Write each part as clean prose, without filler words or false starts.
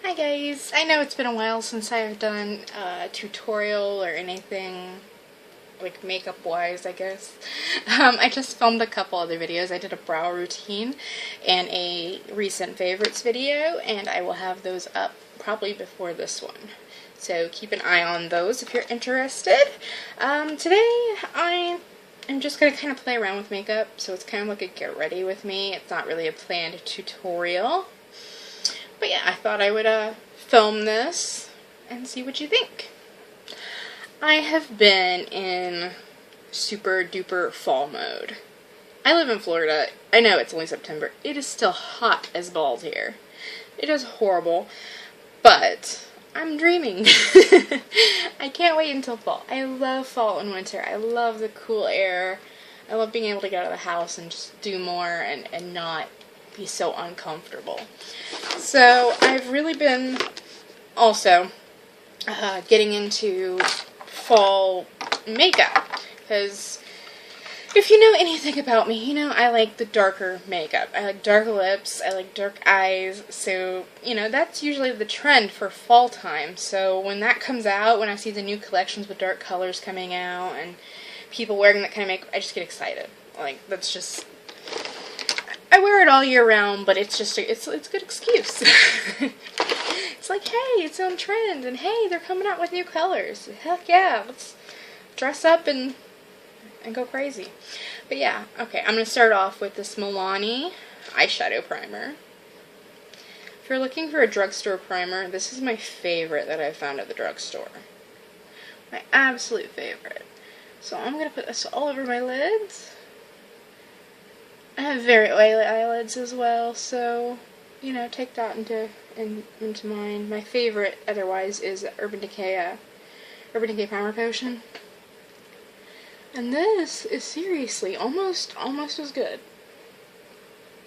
Hi guys! I know it's been a while since I've done a tutorial or anything like makeup wise, I guess. I just filmed a couple other videos. I did a brow routine and a recent favorites video, and I will have those up probably before this one. So keep an eye on those if you're interested. Today I am just going to kind of play around with makeup, so it's kind of like a get ready with me. It's not really a planned tutorial. But yeah, I thought I would film this and see what you think. I have been in super duper fall mode. I live in Florida. I know it's only September. It is still hot as balls here. It is horrible, but I'm dreaming. I can't wait until fall. I love fall and winter. I love the cool air. I love being able to get out of the house and just do more and not be so uncomfortable. So I've really been also getting into fall makeup, because if you know anything about me, you know I like the darker makeup. I like dark lips, I like dark eyes, so you know that's usually the trend for fall time. So when that comes out, when I see the new collections with dark colors coming out and people wearing that kind of makeup, I just get excited. Like, that's just, I wear it all year round, but it's just it's a good excuse. It's like, hey, it's on trend, and hey, they're coming out with new colors. Heck yeah, let's dress up and go crazy. But yeah, okay, I'm going to start off with this Milani eyeshadow primer. If you're looking for a drugstore primer, this is my favorite that I found at the drugstore. My absolute favorite. So I'm going to put this all over my lids. I have very oily eyelids as well, so, you know, take that into mind. My favorite, otherwise, is Urban Decay Primer Potion. And this is seriously almost as good.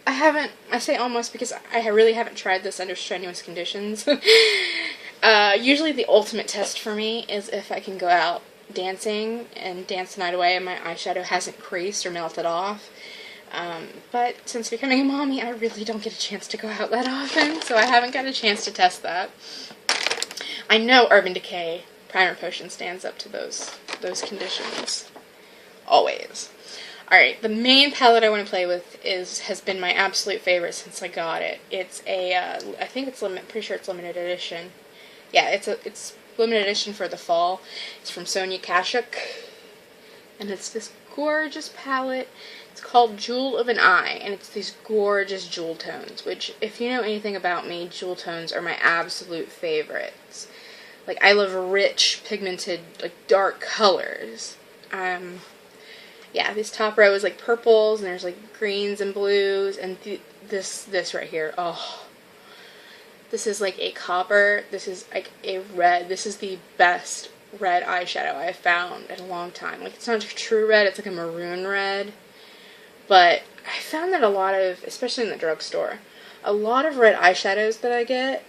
I say almost because I really haven't tried this under strenuous conditions. Usually the ultimate test for me is if I can go out dancing and dance the night away and my eyeshadow hasn't creased or melted off. But since becoming a mommy, I really don't get a chance to go out that often, so I haven't got a chance to test that. I know Urban Decay Primer Potion stands up to those conditions. Always. Alright, the main palette I want to play with has been my absolute favorite since I got it. It's a, I think it's pretty sure it's limited edition. Yeah, it's limited edition for the fall. It's from Sonia Kashuk, and it's this gorgeous palette. It's called Jewel of an Eye, and it's these gorgeous jewel tones, which, if you know anything about me, jewel tones are my absolute favorites. Like, I love rich, pigmented, like, dark colors. Yeah, this top row is, like, purples, and there's, like, greens and blues, and this right here, oh. This is, like, a copper, this is, like, a red. This is the best red eyeshadow I've found in a long time. Like, it's not a true red, it's like a maroon red. But I found that a lot of, especially in the drugstore, a lot of red eyeshadows that I get,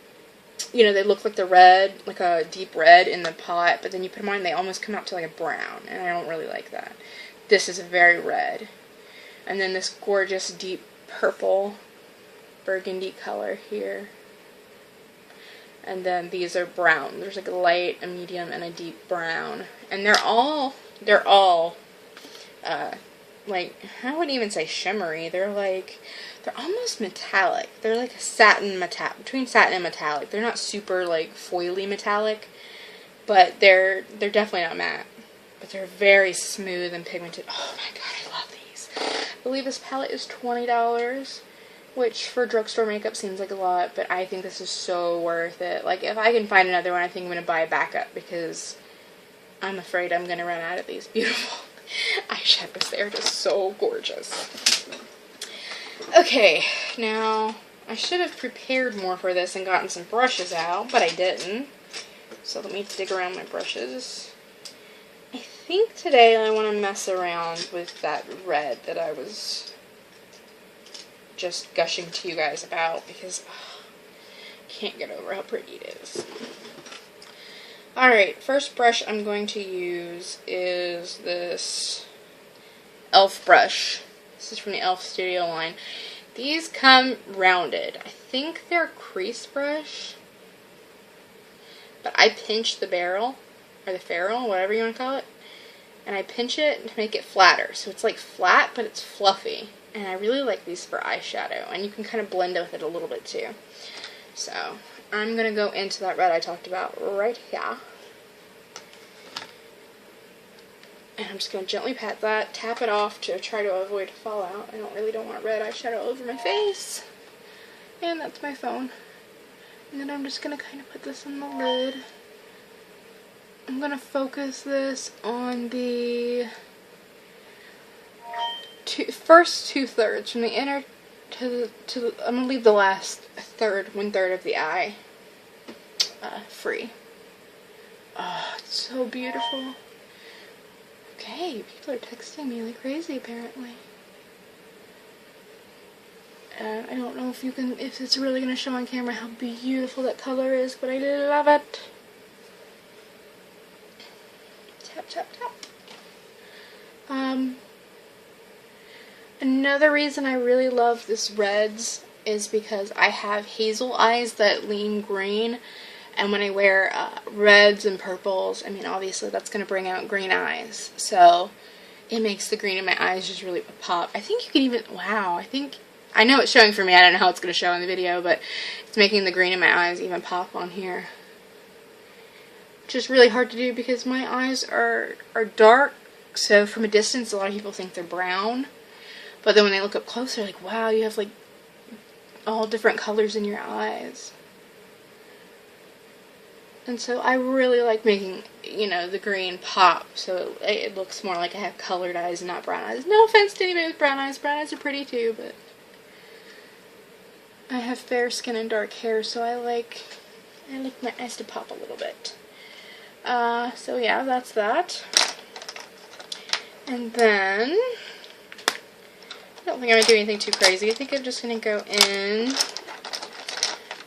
you know, they look like the red, like a deep red in the pot, but then you put them on, they almost come out to like a brown, and I don't really like that. This is very red. And then this gorgeous deep purple burgundy color here. And then these are brown. There's like a light, a medium, and a deep brown. And they're all like, I wouldn't even say shimmery. They're almost metallic. They're like a satin between satin and metallic. They're not super like foily metallic, but they're definitely not matte. But they're very smooth and pigmented. Oh my god, I love these. I believe this palette is $20, which for drugstore makeup seems like a lot, but I think this is so worth it. Like, if I can find another one, I think I'm going to buy a backup, because I'm afraid I'm going to run out of these beautiful eyeshadows. They're just so gorgeous. Okay, now, I should have prepared more for this and gotten some brushes out, but I didn't. So let me dig around my brushes. I think today I want to mess around with that red that I was just gushing to you guys about, because I can't get over how pretty it is. Alright, first brush I'm going to use is this e.l.f. brush. This is from the e.l.f. Studio line. These come rounded. I think they're a crease brush. but I pinch the barrel, or the ferrule, whatever you want to call it, and I pinch it to make it flatter. So it's like flat, but it's fluffy. And I really like these for eyeshadow, and you can kind of blend with it a little bit too. So I'm going to go into that red I talked about right here. And I'm just going to gently pat that, tap it off to try to avoid fallout. I don't want red eyeshadow over my face. And that's my phone. And then I'm just going to kind of put this on the lid. I'm going to focus this on the first 2/3, from the inner to the, I'm going to leave the last one-third of the eye free. Oh, it's so beautiful. Okay, people are texting me like crazy apparently. I don't know if it's really going to show on camera how beautiful that color is, but I love it. Tap, tap, tap. Another reason I really love this reds is because I have hazel eyes that lean green, and when I wear reds and purples, I mean obviously that's going to bring out green eyes, so it makes the green in my eyes just really pop. I think you can even, wow, I know it's showing for me, I don't know how it's going to show in the video, but it's making the green in my eyes even pop on here. Which is really hard to do because my eyes are dark, so from a distance a lot of people think they're brown. But then when they look up close, they're like, wow, you have like all different colors in your eyes. And so I really like making, you know, the green pop so it looks more like I have colored eyes and not brown eyes. No offense to anybody with brown eyes. Brown eyes are pretty too, but I have fair skin and dark hair, so I like my eyes to pop a little bit. So yeah, that's that. And then I don't think I'm going to do anything too crazy. I think I'm just going to go in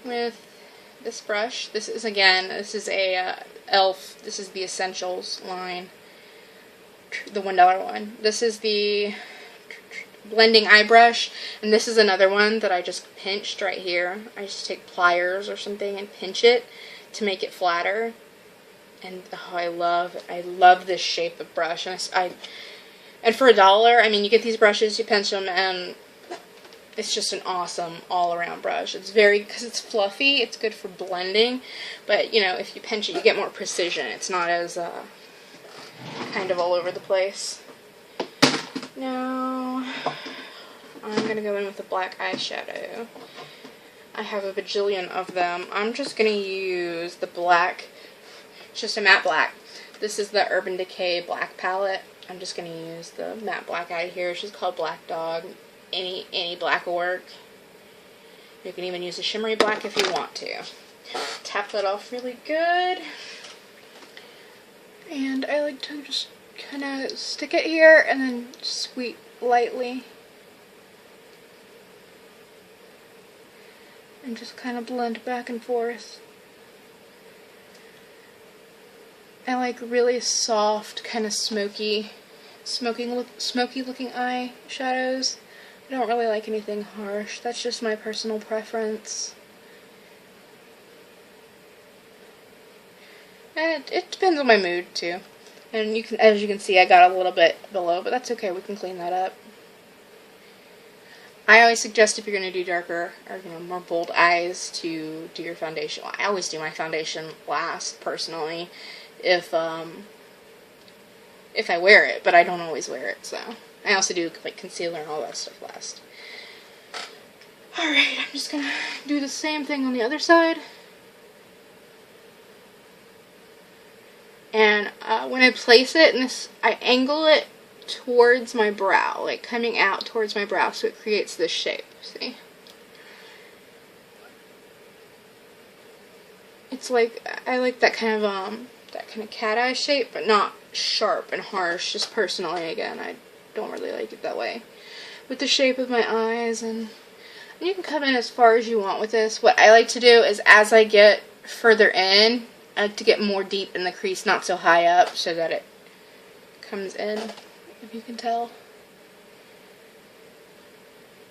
with this brush. This is a e.l.f. This is the Essentials line. The $1 one. This is the blending eye brush. And this is another one that I just pinched right here. I just take pliers or something and pinch it to make it flatter. And oh, I love this shape of brush. And for $1, I mean, you get these brushes, you pinch them, and it's just an awesome all-around brush. It's because it's fluffy, it's good for blending, but, you know, if you pinch it, you get more precision. It's not as, kind of all over the place. Now, I'm going to go in with a black eyeshadow. I have a bajillion of them. I'm just going to use the black, it's just a matte black. This is the Urban Decay black palette. I'm just going to use the matte black out of here. She's called Black Dog. Any black will work. You can even use a shimmery black if you want to. Tap that off really good. And I like to just kind of stick it here and then sweep lightly. And just kind of blend back and forth. I like really soft, kind of smoky looking eye shadows. I don't really like anything harsh. That's just my personal preference. And it depends on my mood too. And as you can see, I got a little bit below, but that's okay. We can clean that up. I always suggest if you're going to do darker or more bold eyes to do your foundation. Well, I always do my foundation last, personally, if I wear it, but I don't always wear it, so. I also do like concealer and all that stuff last. Alright, I'm just going to do the same thing on the other side. And when I place it, I angle it towards my brow, like coming out towards my brow, so it creates this shape, see? It's like, I like that kind of cat eye shape, but not sharp and harsh, just personally, again, I don't really like it that way. With the shape of my eyes, and you can come in as far as you want with this. What I like to do is, as I get further in, I like to get more deep in the crease, not so high up, so that it comes in, if you can tell.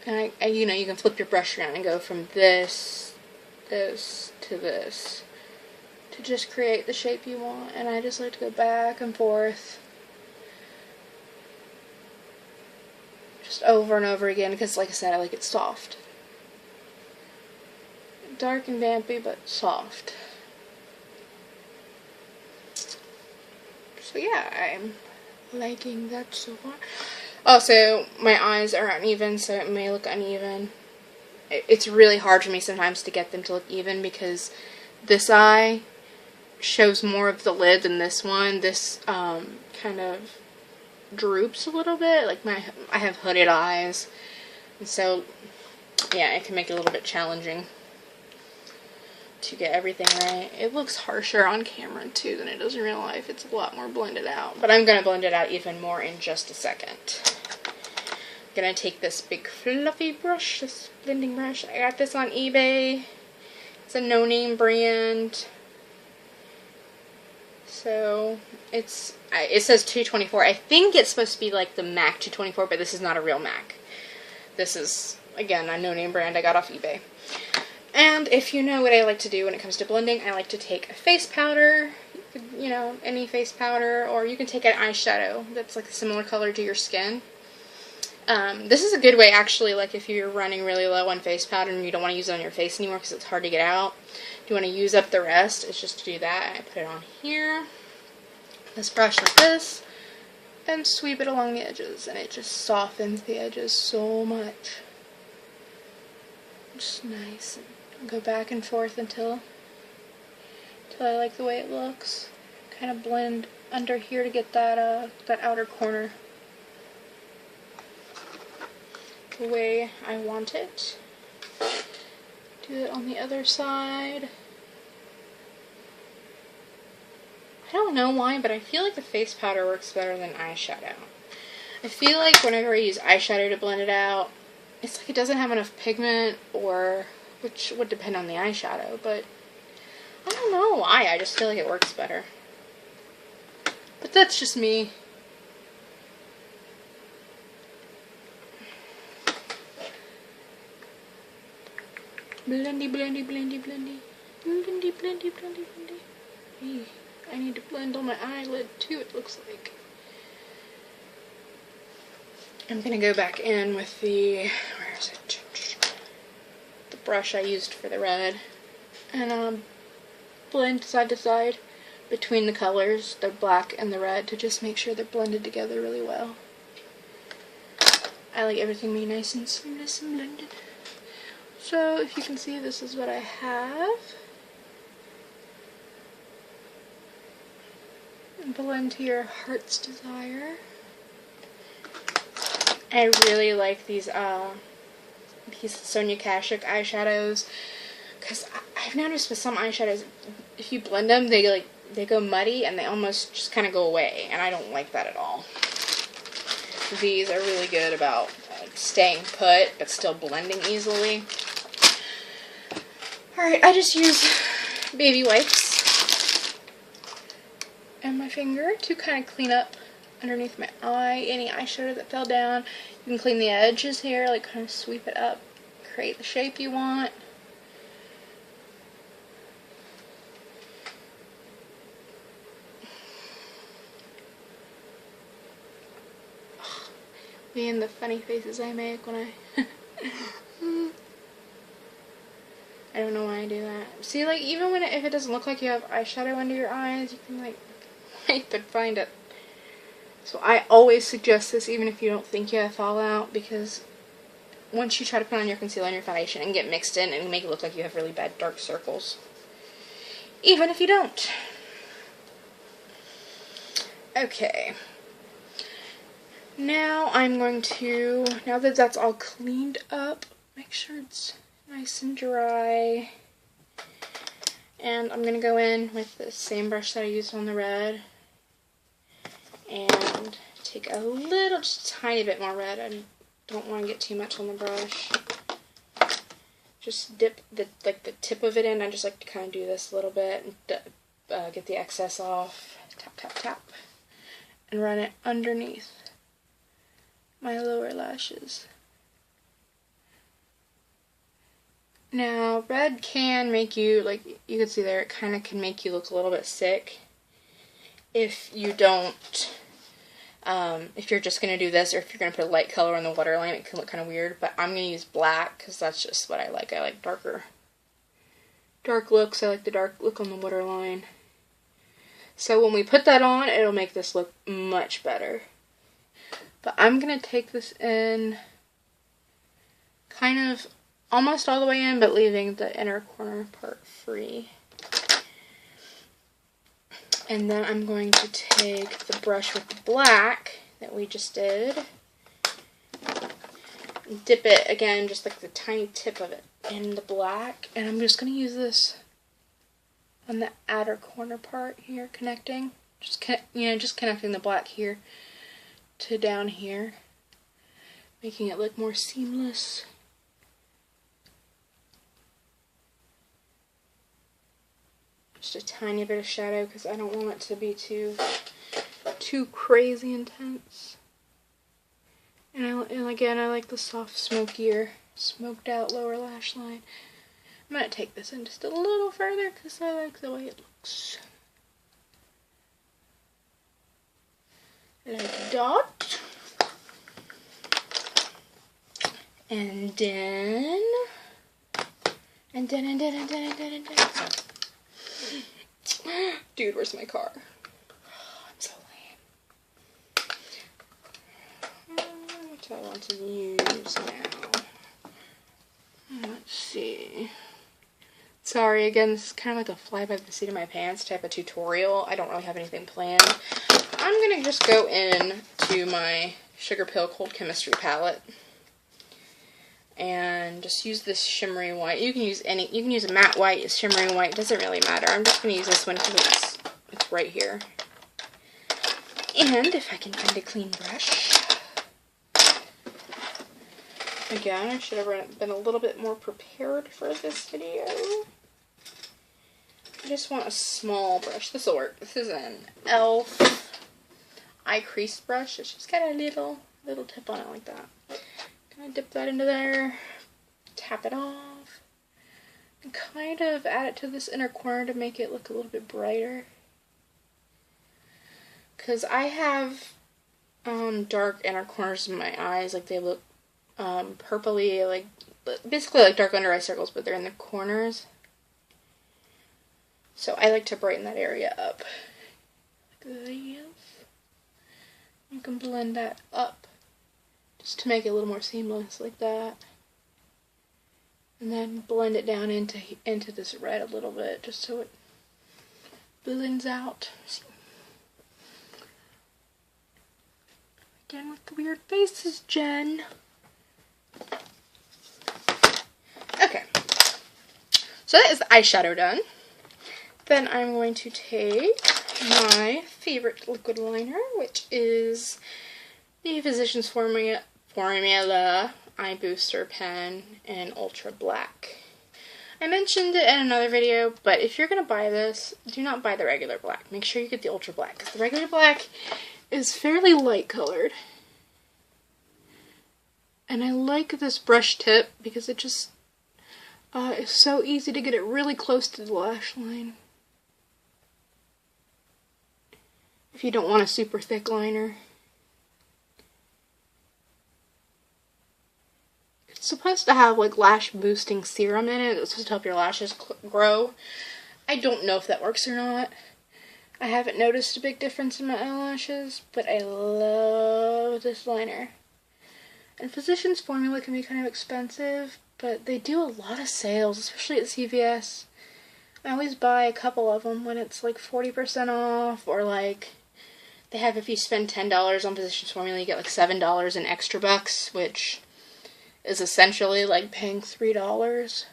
And you can flip your brush around and go from this to this, to just create the shape you want, and I just like to go back and forth just over and over again because, like I said, I like it soft. Dark and vampy, but soft. So yeah, I'm liking that so far. Also, my eyes are uneven, so it may look uneven. It's really hard for me sometimes to get them to look even because this eye shows more of the lid than this one. This kind of droops a little bit. Like I have hooded eyes, and so yeah, it can make it a little bit challenging to get everything right. It looks harsher on camera too than it does in real life. It's a lot more blended out, but I'm gonna blend it out even more in just a second. I'm gonna take this big fluffy brush, this blending brush. I got this on eBay. It's a no-name brand. So it says 224. I think it's supposed to be like the MAC 224, but this is not a real MAC. This is, again, a no-name brand I got off eBay. And if you know what I like to do when it comes to blending, I like to take a face powder, you know, any face powder, or you can take an eyeshadow that's like a similar color to your skin. This is a good way, actually, like if you're running really low on face powder and you don't want to use it on your face anymore because it's hard to get out. If you want to use up the rest, it's just to do that. I put it on here, this brush like this, and sweep it along the edges, and it just softens the edges so much. Just nice. And go back and forth until I like the way it looks. Kind of blend under here to get that that outer corner the way I want it. Do it on the other side. I don't know why, but I feel like the face powder works better than eyeshadow. I feel like whenever I use eyeshadow to blend it out, it's like it doesn't have enough pigment, or which would depend on the eyeshadow, but I don't know why. I just feel like it works better. But that's just me. Blendy, blendy, blendy, blendy. Blendy, blendy, blendy, blendy. Hey, I need to blend on my eyelid too, it looks like. I'm gonna go back in with the, where is it? The brush I used for the red. And blend side to side between the colors, the black and the red, to just make sure they're blended together really well. I like everything to be nice and seamless and blended. So if you can see, this is what I have. Blend to your heart's desire. I really like these Sonia Kashuk eyeshadows, because I've noticed with some eyeshadows, if you blend them, they go muddy and they almost just kind of go away, and I don't like that at all. These are really good about staying put but still blending easily. Alright, I just use baby wipes and my finger to kind of clean up underneath my eye, any eyeshadow that fell down. You can clean the edges here, like kind of sweep it up, create the shape you want. Me and the funny faces I make when I I don't know why I do that. See, like, even when if it doesn't look like you have eyeshadow under your eyes, you can, like, wipe and find it. So I always suggest this even if you don't think you have fallout, because once you try to put on your concealer and your foundation and get mixed in and make it look like you have really bad dark circles. Even if you don't. Okay. Now I'm going to, now that that's all cleaned up, make sure it's nice and dry. And I'm going to go in with the same brush that I used on the red. And take a little, just a tiny bit more red. I don't want to get too much on the brush. Just dip the tip of it in. I just like to kind of do this a little bit and get the excess off. Tap, tap, tap. And run it underneath my lower lashes. Now, red can make you, like you can see there, it kind of can make you look a little bit sick if you don't, if you're just going to do this, or if you're going to put a light color on the waterline, it can look kind of weird, but I'm going to use black because that's just what I like. I like dark looks. I like the dark look on the waterline. So when we put that on, it'll make this look much better. But I'm going to take this in kind of almost all the way in, but leaving the inner corner part free. And then I'm going to take the brush with the black that we just did, dip it again, just like the tiny tip of it in the black, and I'm just going to use this on the outer corner part here, connecting, just connecting the black here to down here, making it look more seamless. Just a tiny bit of shadow because I don't want it to be too crazy intense. And again, I like the soft, smokier, smoked out lower lash line. I'm going to take this in just a little further because I like the way it looks. Like dot. And then. Dude, where's my car? I'm so lame. What do I want to use now? Let's see. Sorry, again, this is kind of like a fly by the seat of my pants type of tutorial. I don't really have anything planned. I'm going to just go in to my Sugar Pill Cold Chemistry palette and just use this shimmery white. You can use a matte white, a shimmery white, it doesn't really matter. I'm just going to use this one because it's right here. And if I can find a clean brush. Again, I should have been a little bit more prepared for this video. I just want a small brush. This will work. This is an e.l.f. eye crease brush. It's just got a little tip on it like that. Gonna dip that into there, tap it off, and kind of add it to this inner corner to make it look a little bit brighter. Because I have dark inner corners in my eyes, like they look purpley, like basically like dark under eye circles, but they're in the corners. So I like to brighten that area up. Like this. You can blend that up just to make it a little more seamless, like that. And then blend it down into this red a little bit, just so it blends out. Again with the weird faces, Jen. Okay. So that is the eyeshadow done. Then I'm going to take my favorite liquid liner, which is the Physicians Formula Eye Booster Pen in Ultra Black. I mentioned it in another video, but if you're going to buy this, do not buy the regular black. Make sure you get the Ultra Black, because the regular black is fairly light colored. And I like this brush tip because it just is so easy to get it really close to the lash line. If you don't want a super thick liner. It's supposed to have like lash boosting serum in it. It's supposed to help your lashes grow. I don't know if that works or not. I haven't noticed a big difference in my eyelashes, but I love this liner. And Physicians Formula can be kind of expensive, but they do a lot of sales, especially at CVS. I always buy a couple of them when it's like 40% off, or like they have, if you spend $10 on Physicians Formula, you get like $7 in extra bucks, which is essentially like paying $3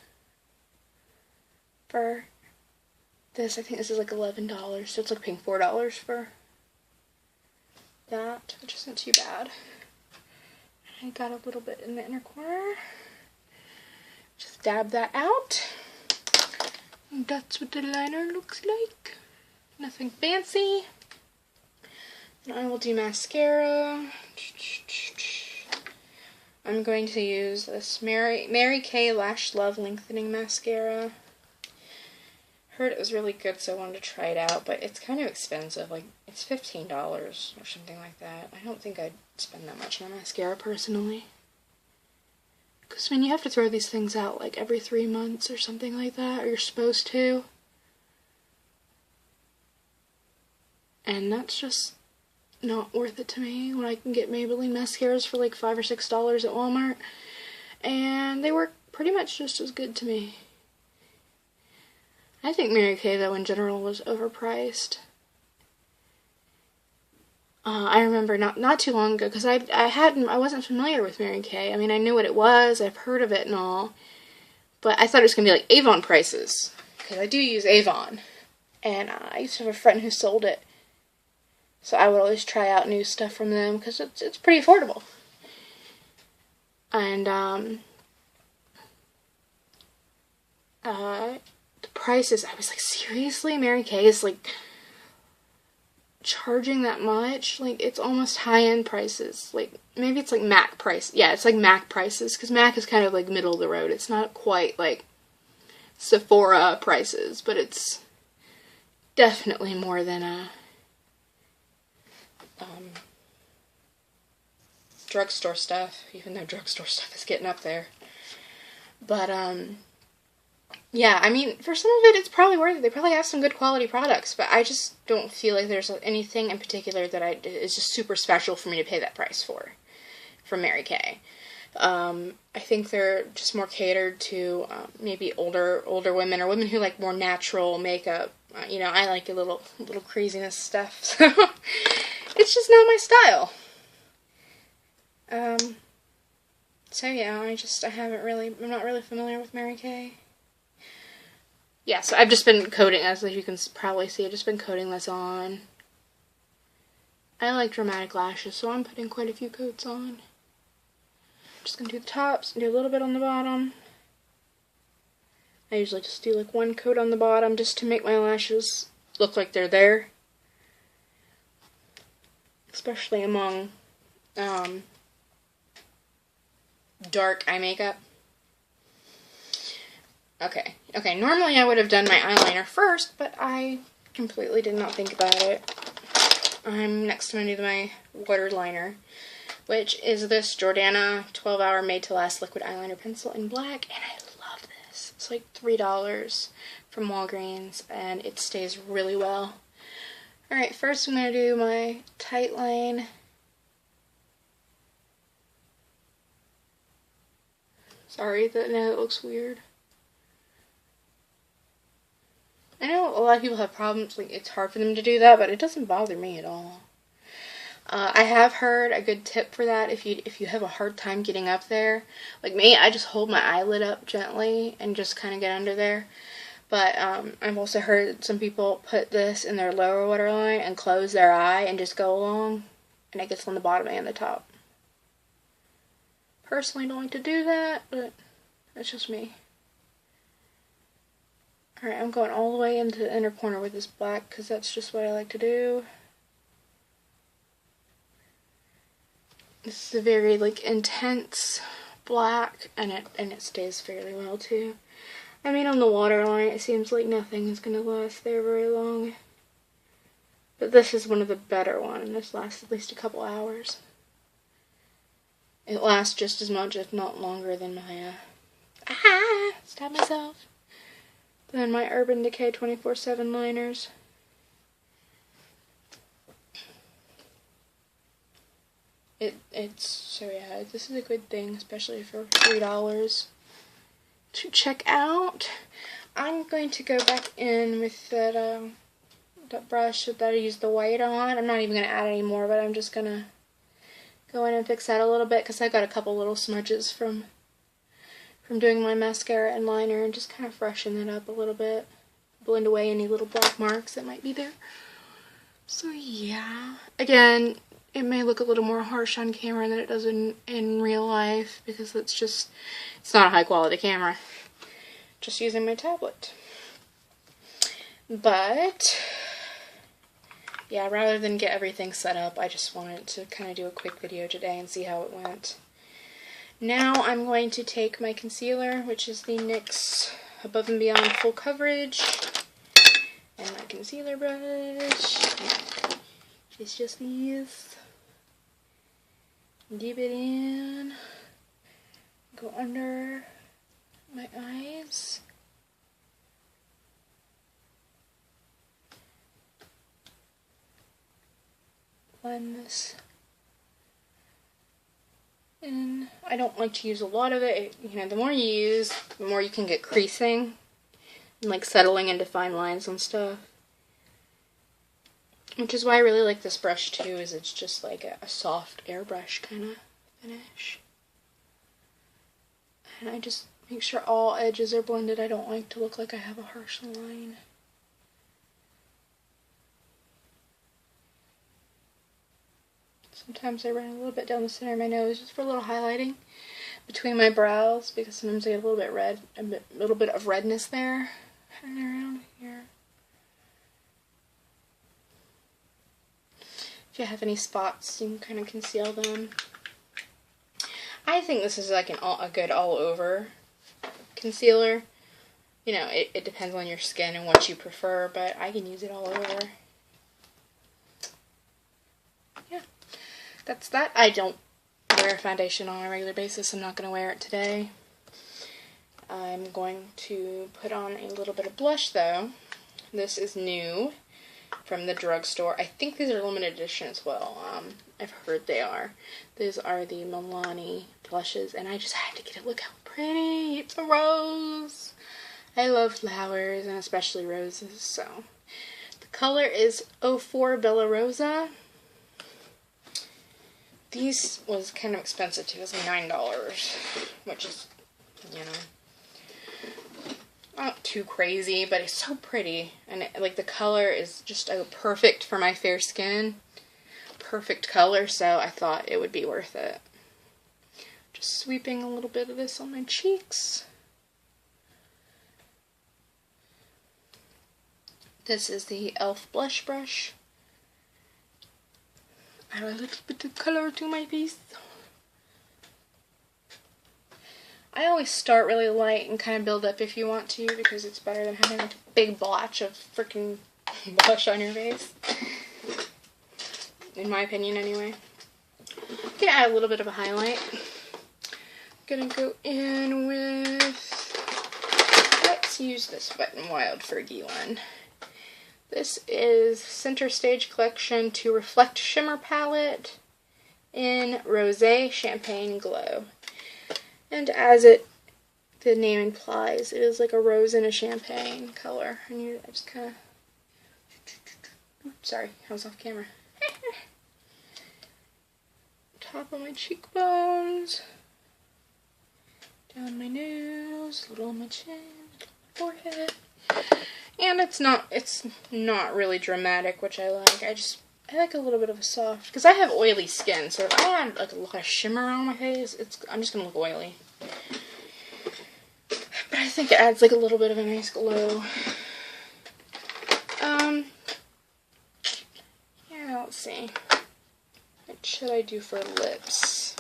for this. I think this is like $11, so it's like paying $4 for that, which isn't too bad. I got a little bit in the inner corner. Just dab that out. And that's what the liner looks like. Nothing fancy. And I will do mascara. I'm going to use this Mary Kay Lash Love Lengthening Mascara. Heard it was really good, so I wanted to try it out, but it's kind of expensive. Like, it's $15 or something like that. I don't think I'd spend that much on a mascara, personally. Because, I mean, you have to throw these things out, like, every 3 months or something like that, or you're supposed to. And that's just not worth it to me when I can get Maybelline mascaras for, like, $5 or $6 at Walmart. And they work pretty much just as good to me. I think Mary Kay, though, in general, was overpriced. I remember not too long ago, because I wasn't familiar with Mary Kay. I mean, I knew what it was, I've heard of it and all, but I thought it was going to be like Avon prices, because I do use Avon, and I used to have a friend who sold it, so I would always try out new stuff from them, because it's pretty affordable. And, the prices, I was like, seriously? Mary Kay is, like, charging that much? Like, it's almost high-end prices. Like, maybe it's, like, MAC price. Yeah, it's, like, MAC prices, because MAC is kind of, like, middle of the road. It's not quite, like, Sephora prices, but it's definitely more than a drugstore stuff, even though drugstore stuff is getting up there. But, yeah, I mean, for some of it, it's probably worth it. They probably have some good quality products, but I just don't feel like there's anything in particular that is just super special for me to pay that price for, from Mary Kay. I think they're just more catered to maybe older women, or women who like more natural makeup. You know, I like a little craziness stuff, so it's just not my style. So yeah, I'm not really familiar with Mary Kay. Yeah, so I've just been coating, as you can probably see, I've just been coating this on. I like dramatic lashes, so I'm putting quite a few coats on. I'm just going to do the tops and do a little bit on the bottom. I usually just do like one coat on the bottom just to make my lashes look like they're there. Especially among dark eye makeup. Okay, normally I would have done my eyeliner first, but I completely did not think about it. Next I'm going to do my waterliner, which is this Jordana 12-hour made-to-last liquid eyeliner pencil in black, and I love this. It's like $3 from Walgreens, and it stays really well. Alright, first I'm going to do my tight line. Sorry, that looks weird. I know a lot of people have problems, like, it's hard for them to do that, but it doesn't bother me at all. I have heard a good tip for that if you have a hard time getting up there. Like me, I just hold my eyelid up gently and just kind of get under there. But I've also heard some people put this in their lower waterline and close their eye and just go along, and it gets on the bottom and the top. Personally, don't like to do that, but that's just me. Alright, I'm going all the way into the inner corner with this black, because that's just what I like to do. This is a very, like, intense black, and it stays fairly well, too. I mean, on the waterline, it seems like nothing is going to last there very long. But this is one of the better ones, and this lasts at least a couple hours. It lasts just as much, if not longer, than my, stabbed myself. Then my Urban Decay 24/7 liners. So yeah, this is a good thing, especially for $3 to check out. I'm going to go back in with that brush that I used the white on. I'm not even going to add any more, but I'm just going to go in and fix that a little bit, because I got a couple little smudges from doing my mascara and liner, and just kind of freshen it up a little bit. Blend away any little black marks that might be there. So yeah. Again, it may look a little more harsh on camera than it does in real life, because it's not a high quality camera. Just using my tablet. But yeah, rather than get everything set up, I just wanted to kind of do a quick video today and see how it went. Now I'm going to take my concealer, which is the NYX Above and Beyond Full Coverage, and my concealer brush. It's just these. Dip it in. Go under my eyes. Blend this in. I don't like to use a lot of it. You know, the more you use, the more you can get creasing and like settling into fine lines and stuff. Which is why I really like this brush too, is it's just like a soft airbrush kind of finish. And I just make sure all edges are blended. I don't like to look like I have a harsh line. Sometimes I run a little bit down the center of my nose just for a little highlighting between my brows, because sometimes I get a little bit red, a little bit of redness there and around here. If you have any spots, you can kind of conceal them. I think this is like a good all-over concealer. You know, it depends on your skin and what you prefer, but I can use it all over. Yeah, that's that. I don't wear foundation on a regular basis. I'm not going to wear it today. I'm going to put on a little bit of blush, though. This is new from the drugstore. I think these are limited edition as well. I've heard they are. These are the Milani blushes, and I just had to get it. Look how pretty. It's a rose. I love flowers, and especially roses, so. The color is 04 Bella Rosa. These was kind of expensive too. It was $9, which is, you know, not too crazy, but it's so pretty. And like the color is just perfect for my fair skin. Perfect color, so I thought it would be worth it. Just sweeping a little bit of this on my cheeks. This is the e.l.f. blush brush. Add a little bit of color to my face. I always start really light and kind of build up if you want to, because it's better than having a big blotch of freaking blush on your face. In my opinion, anyway. I'm gonna add a little bit of a highlight. I'm gonna go in with, let's use this Wet n Wild Fergie one. This is Center Stage Collection to Reflect Shimmer Palette in Rosé Champagne Glow. And as the name implies, it is like a rose in a champagne color. And I just kind of, sorry, I was off camera. Top of my cheekbones, down my nose, a little on my chin, forehead. And it's not really dramatic, which I like. I like a little bit of a soft, because I have oily skin, so if I add like a lot of shimmer on my face, I'm just gonna look oily. But I think it adds like a little bit of a nice glow. Yeah, let's see. What should I do for lips?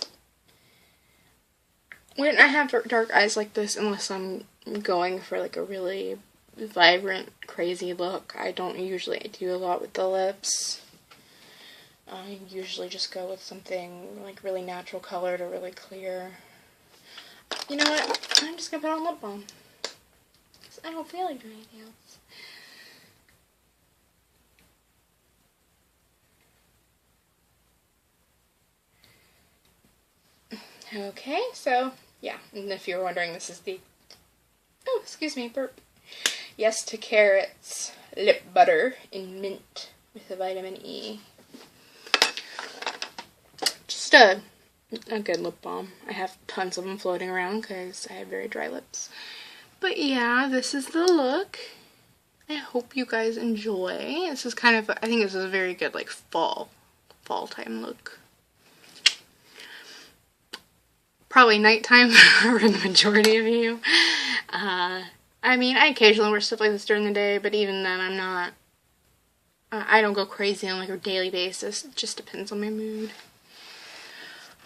When I have dark eyes like this, unless I'm going for like a really vibrant, crazy look, I don't usually do a lot with the lips. I usually just go with something like really natural colored or really clear. You know what? I'm just gonna put on lip balm, because I don't feel like doing anything else. Okay, so yeah, and if you're wondering, this is the, oh, excuse me, burp. Yes to Carrots Lip Butter in Mint with a vitamin E. Just a good lip balm. I have tons of them floating around because I have very dry lips. But yeah, this is the look. I hope you guys enjoy. This is kind of, I think this is a very good like fall time look. Probably nighttime for the majority of you. I mean, I occasionally wear stuff like this during the day, but even then I'm not, I don't go crazy on like a daily basis. It just depends on my mood.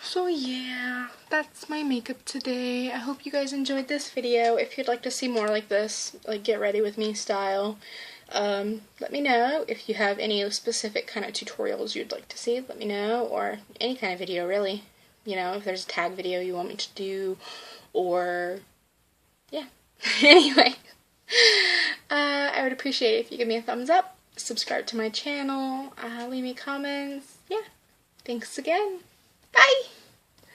So yeah, that's my makeup today. I hope you guys enjoyed this video. If you'd like to see more like this, like get ready with me style, let me know. If you have any specific kind of tutorials you'd like to see, let me know, or any kind of video really. You know, if there's a tag video you want me to do, or yeah. Anyway, I would appreciate it if you give me a thumbs up, subscribe to my channel, leave me comments. Yeah, thanks again. Bye!